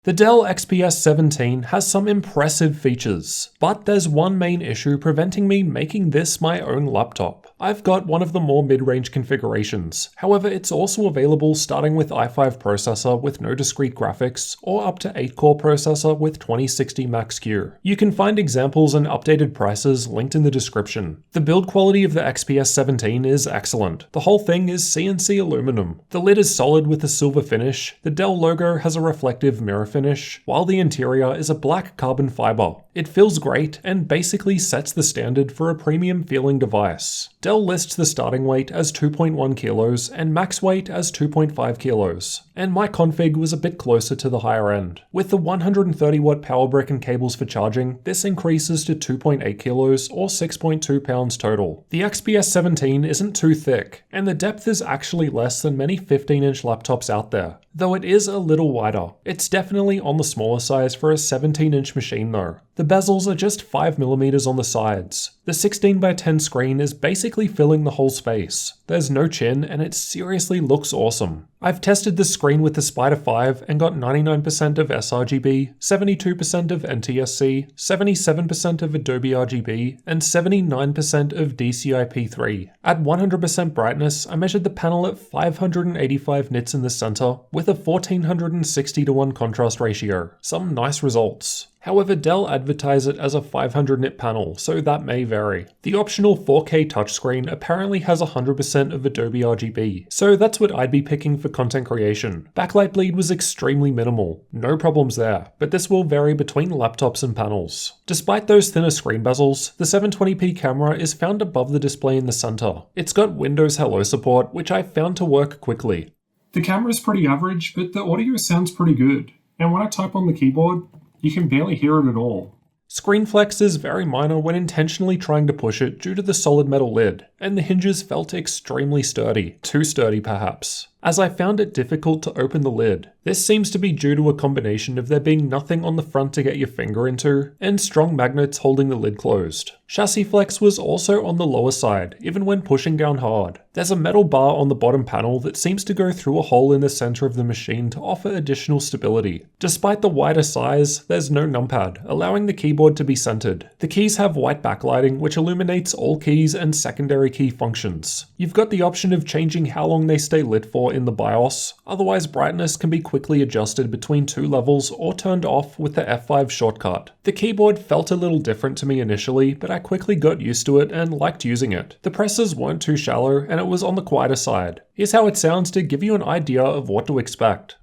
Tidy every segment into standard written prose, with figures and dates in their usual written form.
The Dell XPS 17 has some impressive features, but there's one main issue preventing me making this my own laptop. I've got one of the more mid-range configurations, however it's also available starting with i5 processor with no discrete graphics, or up to 8-core processor with 2060 Max-Q. You can find examples and updated prices linked in the description. The build quality of the XPS 17 is excellent. The whole thing is CNC aluminum. The lid is solid with a silver finish, the Dell logo has a reflective mirror finish, while the interior is a black carbon fiber. It feels great and basically sets the standard for a premium feeling device. Dell lists the starting weight as 2.1 kilos and max weight as 2.5 kilos, and my config was a bit closer to the higher end. With the 130 watt power brick and cables for charging, this increases to 2.8 kilos or 6.2 pounds total. The XPS 17 isn't too thick, and the depth is actually less than many 15-inch laptops out there, though it is a little wider. It's definitely on the smaller size for a 17-inch machine though. The bezels are just 5mm on the sides. The 16x10 screen is basically filling the whole space. There's no chin and it seriously looks awesome. I've tested the screen with the Spider 5 and got 99% of sRGB, 72% of NTSC, 77% of Adobe RGB, and 79% of DCI-P3. At 100% brightness, I measured the panel at 585 nits in the center with a 1460:1 contrast ratio. Some nice results. However, Dell advertise it as a 500 nit panel, so that may vary. The optional 4K touchscreen apparently has 100% of Adobe RGB, so that's what I'd be picking for content creation. Backlight bleed was extremely minimal, no problems there, but this will vary between laptops and panels. Despite those thinner screen bezels, the 720p camera is found above the display in the center. It's got Windows Hello support, which I found to work quickly. The camera's pretty average, but the audio sounds pretty good, and when I type on the keyboard, you can barely hear it at all. Screen flex is very minor when intentionally trying to push it due to the solid metal lid, and the hinges felt extremely sturdy, too sturdy perhaps, as I found it difficult to open the lid. This seems to be due to a combination of there being nothing on the front to get your finger into, and strong magnets holding the lid closed. Chassis flex was also on the lower side, even when pushing down hard. There's a metal bar on the bottom panel that seems to go through a hole in the center of the machine to offer additional stability. Despite the wider size, there's no numpad, allowing the keyboard to be centered. The keys have white backlighting, which illuminates all keys and secondary key functions. You've got the option of changing how long they stay lit for in the BIOS, otherwise brightness can be quickly adjusted between 2 levels or turned off with the F5 shortcut. The keyboard felt a little different to me initially, but I quickly got used to it and liked using it. The presses weren't too shallow and it was on the quieter side. Here's how it sounds to give you an idea of what to expect.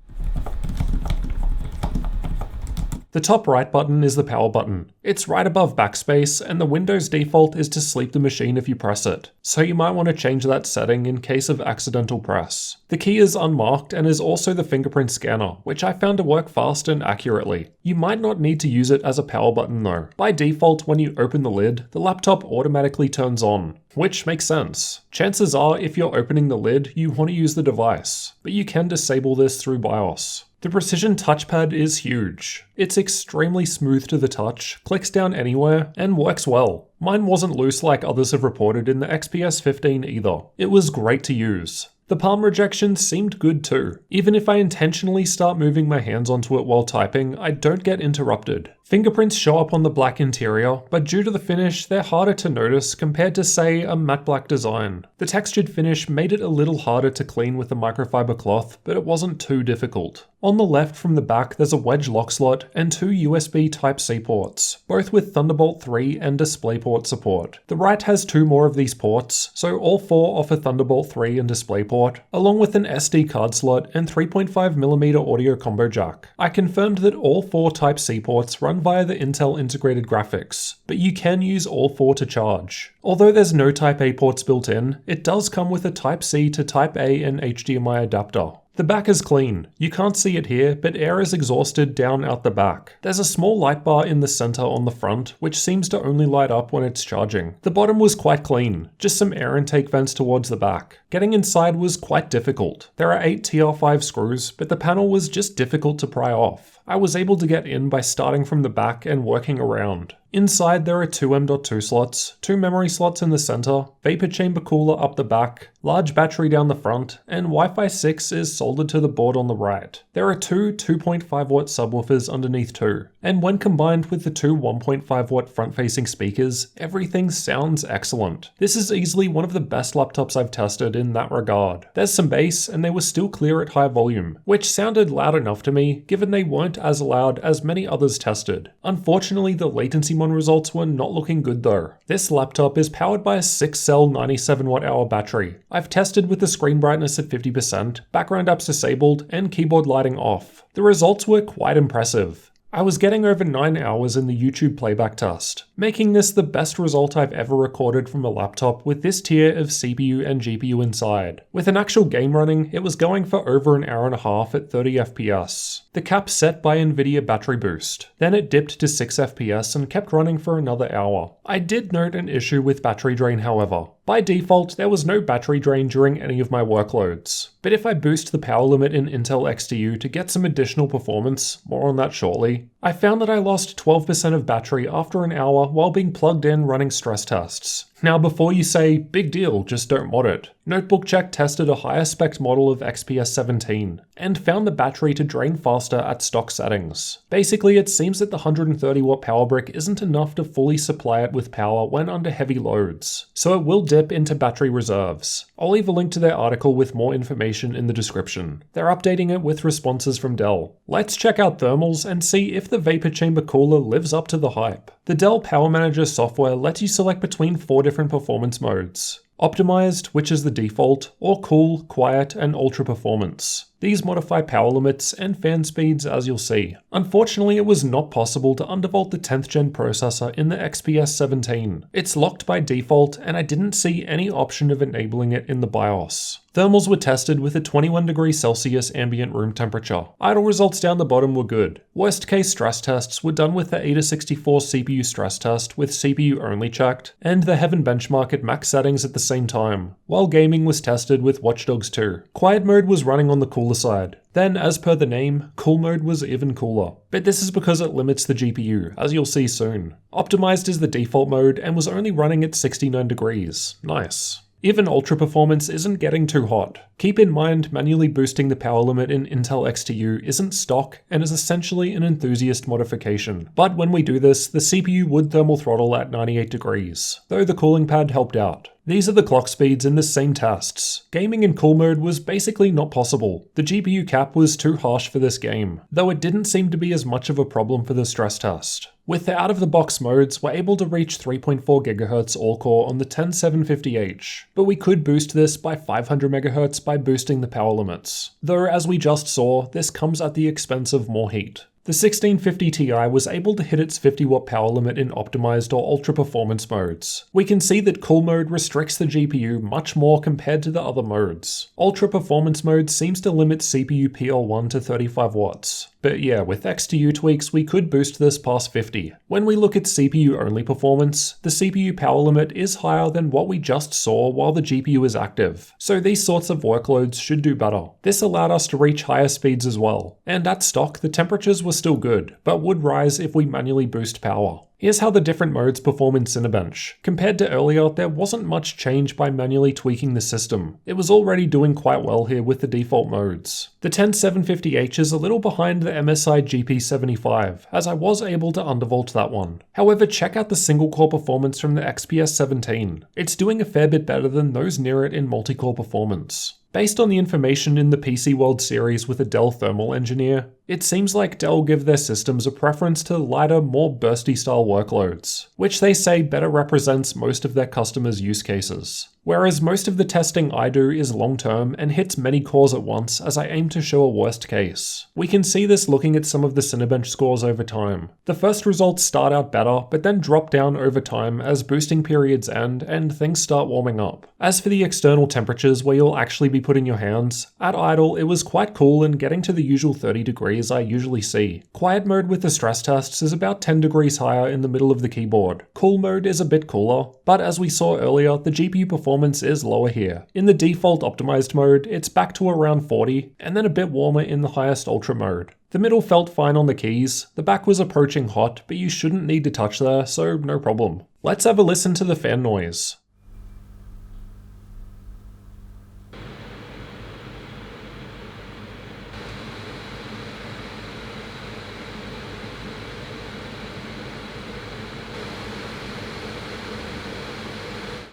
The top right button is the power button. It's right above backspace, and the Windows default is to sleep the machine if you press it, so you might want to change that setting in case of accidental press. The key is unmarked and is also the fingerprint scanner, which I found to work fast and accurately. You might not need to use it as a power button though. By default, when you open the lid, the laptop automatically turns on, which makes sense. Chances are if you're opening the lid, you want to use the device, but you can disable this through BIOS. The precision touchpad is huge. It's extremely smooth to the touch, clicks down anywhere, and works well. Mine wasn't loose like others have reported in the XPS 15 either. It was great to use. The palm rejection seemed good too. Even if I intentionally start moving my hands onto it while typing, I don't get interrupted. Fingerprints show up on the black interior, but due to the finish, they're harder to notice compared to, say, a matte black design. The textured finish made it a little harder to clean with a microfiber cloth, but it wasn't too difficult. On the left from the back, there's a wedge lock slot and 2 USB Type-C ports, both with Thunderbolt 3 and DisplayPort support. The right has 2 more of these ports, so all 4 offer Thunderbolt 3 and DisplayPort, along with an SD card slot and 3.5mm audio combo jack. I confirmed that all 4 Type-C ports run via the Intel integrated graphics, but you can use all 4 to charge. Although there's no Type-A ports built in, it does come with a Type-C to Type-A and HDMI adapter. The back is clean. You can't see it here, but air is exhausted down out the back. There's a small light bar in the center on the front, which seems to only light up when it's charging. The bottom was quite clean, just some air intake vents towards the back. Getting inside was quite difficult. There are 8 TR5 screws, but the panel was just difficult to pry off. I was able to get in by starting from the back and working around. Inside there are 2 M.2 slots, 2 memory slots in the center, vapor chamber cooler up the back, large battery down the front, and Wi-Fi 6 is soldered to the board on the right. There are 2 2.5 watt subwoofers underneath too, and when combined with the 2 1.5 watt front-facing speakers, everything sounds excellent. This is easily one of the best laptops I've tested in that regard. There's some bass, and they were still clear at high volume, which sounded loud enough to me, given they weren't as loud as many others tested. Unfortunately, the latency results were not looking good though. This laptop is powered by a 6-cell 97 watt-hour battery. I've tested with the screen brightness at 50%, background apps disabled, and keyboard lighting off. The results were quite impressive. I was getting over 9 hours in the YouTube playback test, making this the best result I've ever recorded from a laptop with this tier of CPU and GPU inside. With an actual game running, it was going for over an hour and a half at 30 FPS. The cap set by Nvidia battery boost. Then it dipped to 6 FPS and kept running for another hour. I did note an issue with battery drain however. By default, there was no battery drain during any of my workloads, but if I boost the power limit in Intel XTU to get some additional performance, more on that shortly, I found that I lost 12% of battery after an hour while being plugged in running stress tests. Now before you say, big deal, just don't mod it, Notebook Check tested a higher spec model of XPS 17, and found the battery to drain faster at stock settings. Basically, it seems that the 130 watt power brick isn't enough to fully supply it with power when under heavy loads, so it will dip into battery reserves. I'll leave a link to their article with more information in the description. They're updating it with responses from Dell. Let's check out thermals and see if the vapor chamber cooler lives up to the hype. The Dell Power Manager software lets you select between 4 different performance modes. Optimized, which is the default, or Cool, Quiet, and Ultra Performance. These modify power limits and fan speeds as you'll see. Unfortunately, it was not possible to undervolt the 10th gen processor in the XPS 17. It's locked by default, and I didn't see any option of enabling it in the BIOS. Thermals were tested with a 21 degrees Celsius ambient room temperature. Idle results down the bottom were good. Worst case stress tests were done with the Ada64 CPU stress test with CPU only checked, and the Heaven benchmark at max settings at the same time, while gaming was tested with Watch Dogs 2. Quiet mode was running on the cooler side. Then, as per the name, cool mode was even cooler. But this is because it limits the GPU, as you'll see soon. Optimized is the default mode and was only running at 69 degrees. Nice. Even Ultra Performance isn't getting too hot. Keep in mind, manually boosting the power limit in Intel XTU isn't stock and is essentially an enthusiast modification. But when we do this, the CPU would thermal throttle at 98 degrees, though the cooling pad helped out. These are the clock speeds in the same tests. Gaming in cool mode was basically not possible. The GPU cap was too harsh for this game, though it didn't seem to be as much of a problem for the stress test. With the out-of-the-box modes, we're able to reach 3.4 GHz all-core on the 10750H, but we could boost this by 500 MHz by boosting the power limits. Though, as we just saw, this comes at the expense of more heat. The 1650 Ti was able to hit its 50 watt power limit in optimized or ultra performance modes. We can see that cool mode restricts the GPU much more compared to the other modes. Ultra performance mode seems to limit CPU PL1 to 35 watts. But yeah, with XTU tweaks we could boost this past 50. When we look at CPU only performance, the CPU power limit is higher than what we just saw while the GPU is active, so these sorts of workloads should do better. This allowed us to reach higher speeds as well, and at stock the temperatures were still good, but would rise if we manually boost power. Here's how the different modes perform in Cinebench. Compared to earlier, there wasn't much change by manually tweaking the system. It was already doing quite well here with the default modes. The 10750H is a little behind the MSI GP75, as I was able to undervolt that one. However, check out the single core performance from the XPS 17. It's doing a fair bit better than those near it in multi-core performance. Based on the information in the PC World series with a Dell thermal engineer, it seems like Dell give their systems a preference to lighter, more bursty style workloads, which they say better represents most of their customers' use cases. Whereas most of the testing I do is long-term and hits many cores at once as I aim to show a worst case. We can see this looking at some of the Cinebench scores over time. The first results start out better, but then drop down over time as boosting periods end and things start warming up. As for the external temperatures where you'll actually be putting your hands, at idle it was quite cool and getting to the usual 30 degrees I usually see. Quiet mode with the stress tests is about 10 degrees higher in the middle of the keyboard. Cool mode is a bit cooler, but as we saw earlier, the GPU performance performance is lower here. In the default optimized mode, it's back to around 40, and then a bit warmer in the highest ultra mode. The middle felt fine on the keys, the back was approaching hot, but you shouldn't need to touch there, so no problem. Let's have a listen to the fan noise.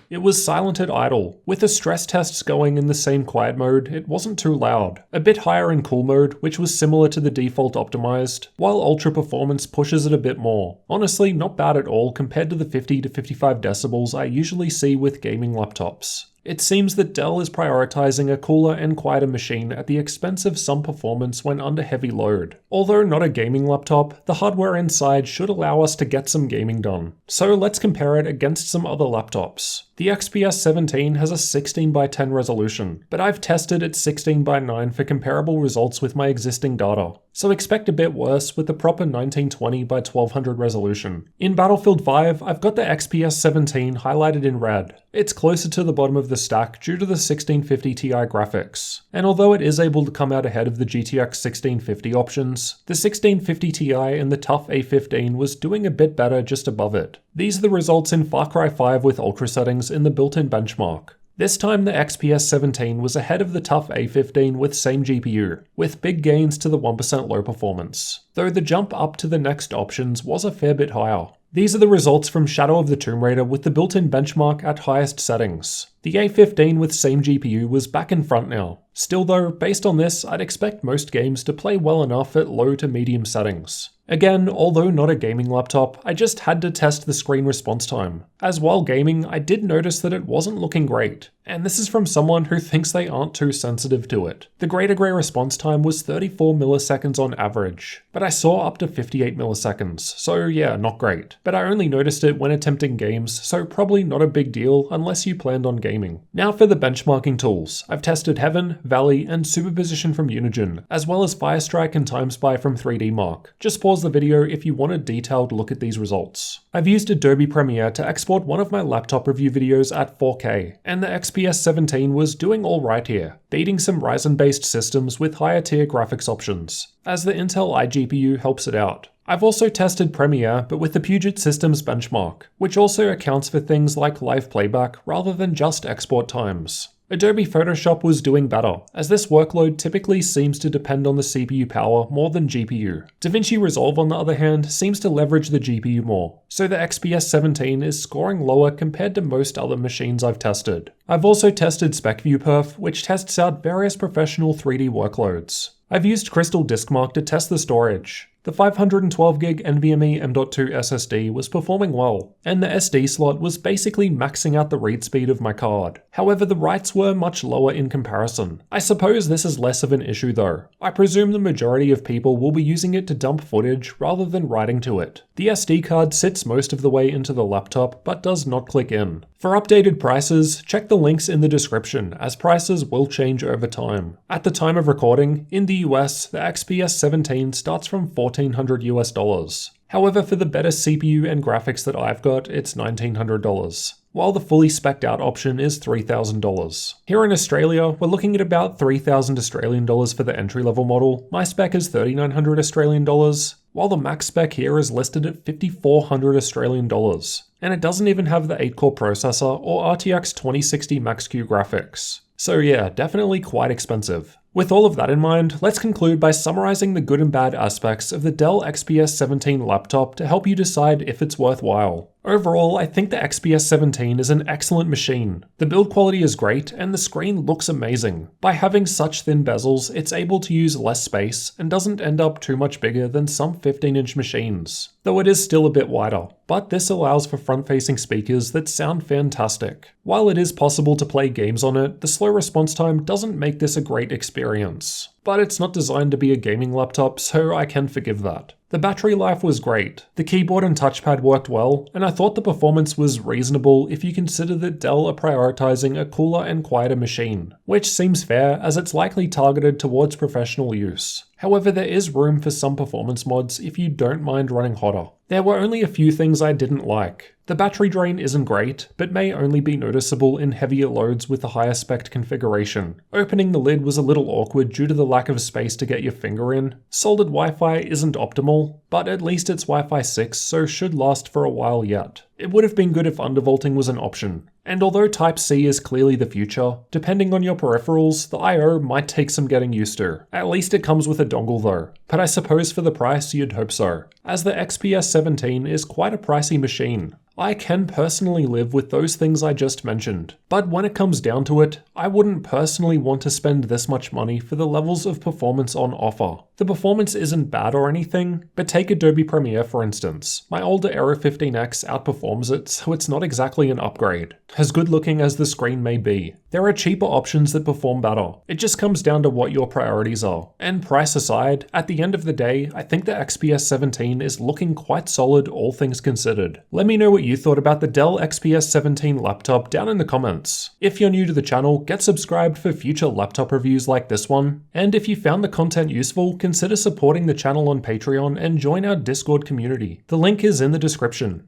It was silent at idle. With the stress tests going in the same quiet mode, it wasn't too loud. A bit higher in cool mode, which was similar to the default optimized, while ultra performance pushes it a bit more. Honestly, not bad at all compared to the 50 to 55 decibels I usually see with gaming laptops. It seems that Dell is prioritizing a cooler and quieter machine at the expense of some performance when under heavy load. Although not a gaming laptop, the hardware inside should allow us to get some gaming done. So let's compare it against some other laptops. The XPS 17 has a 16:10 resolution, but I've tested its 16:9 for comparable results with my existing data. So expect a bit worse with the proper 1920x1200 resolution. In Battlefield 5, I've got the XPS 17 highlighted in red. It's closer to the bottom of the stack due to the 1650 Ti graphics. And although it is able to come out ahead of the GTX 1650 options, the 1650 Ti and the TUF A15 was doing a bit better just above it. These are the results in Far Cry 5 with ultra settings in the built-in benchmark. This time the XPS 17 was ahead of the TUF A15 with same GPU, with big gains to the 1% low performance, though the jump up to the next options was a fair bit higher. These are the results from Shadow of the Tomb Raider with the built-in benchmark at highest settings. The A15 with same GPU was back in front now. Still though, based on this, I'd expect most games to play well enough at low to medium settings. Again, although not a gaming laptop, I just had to test the screen response time, as while gaming, I did notice that it wasn't looking great, and this is from someone who thinks they aren't too sensitive to it. The greater gray response time was 34 milliseconds on average, but I saw up to 58 milliseconds, so yeah, not great. But I only noticed it when attempting games, so probably not a big deal unless you planned on gaming. Now for the benchmarking tools. I've tested Heaven, Valley, and Superposition from Unigine, as well as Firestrike and TimeSpy from 3D Mark. Just pause the video if you want a detailed look at these results. I've used Adobe Premiere to export one of my laptop review videos at 4K, and the XPS 17 was doing alright here, beating some Ryzen-based systems with higher tier graphics options, as the Intel iGPU helps it out. I've also tested Premiere, but with the Puget Systems benchmark, which also accounts for things like live playback rather than just export times. Adobe Photoshop was doing better, as this workload typically seems to depend on the CPU power more than GPU. DaVinci Resolve, on the other hand, seems to leverage the GPU more, so the XPS 17 is scoring lower compared to most other machines I've tested. I've also tested SpecViewPerf, which tests out various professional 3D workloads. I've used Crystal DiskMark to test the storage. The 512GB NVMe M.2 SSD was performing well, and the SD slot was basically maxing out the read speed of my card. However, the writes were much lower in comparison. I suppose this is less of an issue though. I presume the majority of people will be using it to dump footage rather than writing to it. The SD card sits most of the way into the laptop, but does not click in. For updated prices, check the links in the description, as prices will change over time. At the time of recording, in the US, the XPS 17 starts from $1,400 US. However, for the better CPU and graphics that I've got, it's $1,900, while the fully spec'd out option is $3,000. Here in Australia, we're looking at about $3,000 Australian dollars for the entry-level model. My spec is $3,900 Australian dollars, while the max spec here is listed at $5,400 Australian dollars. And it doesn't even have the 8-core processor or RTX 2060 Max-Q graphics. So yeah, definitely quite expensive. With all of that in mind, let's conclude by summarizing the good and bad aspects of the Dell XPS 17 laptop to help you decide if it's worthwhile. Overall, I think the XPS 17 is an excellent machine. The build quality is great, and the screen looks amazing. By having such thin bezels, it's able to use less space and doesn't end up too much bigger than some 15-inch machines, though it is still a bit wider. But this allows for front-facing speakers that sound fantastic. While it is possible to play games on it, the slow response time doesn't make this a great experience. But it's not designed to be a gaming laptop, so I can forgive that. The battery life was great, the keyboard and touchpad worked well, and I thought the performance was reasonable if you consider that Dell are prioritizing a cooler and quieter machine, which seems fair as it's likely targeted towards professional use. However, there is room for some performance mods if you don't mind running hotter. There were only a few things I didn't like. The battery drain isn't great, but may only be noticeable in heavier loads with a higher spec configuration. Opening the lid was a little awkward due to the lack of space to get your finger in. Soldered Wi-Fi isn't optimal, but at least it's Wi-Fi 6, so should last for a while yet. It would have been good if undervolting was an option. And although Type-C is clearly the future, depending on your peripherals, the I/O might take some getting used to. At least it comes with a dongle though, but I suppose for the price you'd hope so, as the XPS 17 is quite a pricey machine. I can personally live with those things I just mentioned, but when it comes down to it, I wouldn't personally want to spend this much money for the levels of performance on offer. The performance isn't bad or anything, but take Adobe Premiere for instance. My older Aero 15X outperforms it, so it's not exactly an upgrade. As good looking as the screen may be, there are cheaper options that perform better. It just comes down to what your priorities are. And price aside, at the end of the day, I think the XPS 17 is looking quite solid all things considered. Let me know what you thought about the Dell XPS 17 laptop down in the comments. If you're new to the channel, get subscribed for future laptop reviews like this one. And if you found the content useful, consider supporting the channel on Patreon and join our Discord community. The link is in the description.